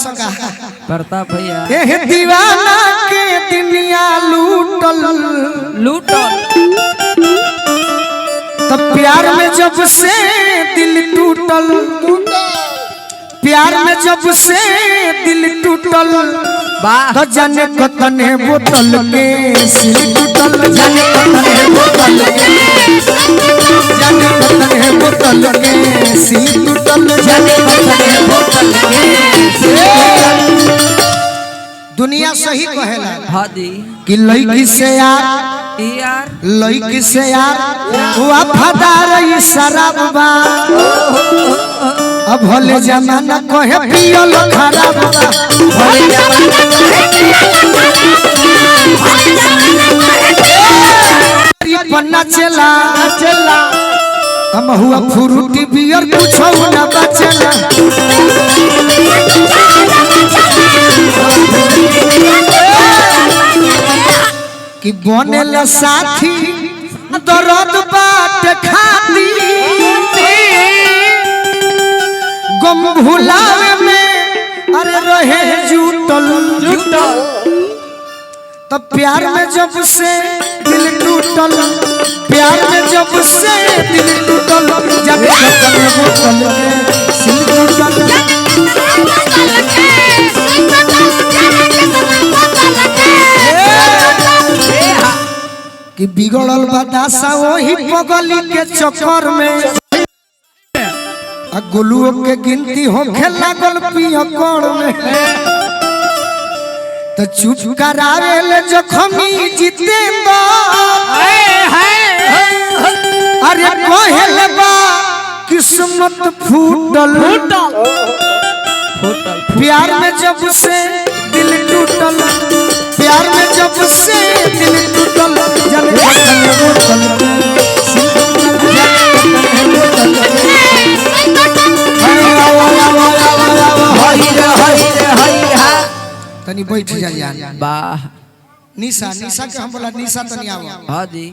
सका प्रताप भैया ए दीवाना के दुनिया लूटल तब प्यार में जब से दिल टूटल प्यार में जब से दिल टूटल तो जाने कतने बोतल के सिल टूटल जाने कतने बोतल के जाने कतने बोतल के सिल टूटल जाने कतने बोतल के दुनिया सही कहेला हाँ दी कि लड़की से यार लड़की से यार वफादार ई शराब बा अब भले जमाना कहे पियल खराब बा भले जमाना कहे पन्ना चला चला हम हुआ फ्रूटी बियर कुछ ना बचला कि बनेला साथी दर्द बाट खाती गम भुलावे में अरे रहे जुटल तब प्यार में जब से दिल टूटल प्यार में जब से दिल टूटल जब कतने बोतल सिल टूटल कि बिगड़ल बतासा वही पगली के चक्कर में गोलुओं के गिनती होखे लागल पियकड़ में तो चुप करावे ले जखमी जितेंद्र अरे कहल बा किस्मत फूटल प्यार में जब से दिल टूटल प्यार में जब से दिल टूटल जब कतने बोतल तनी बैठ जा यार वाह निशा निशा के हम बोला निशा तनी आओ हाँ जी।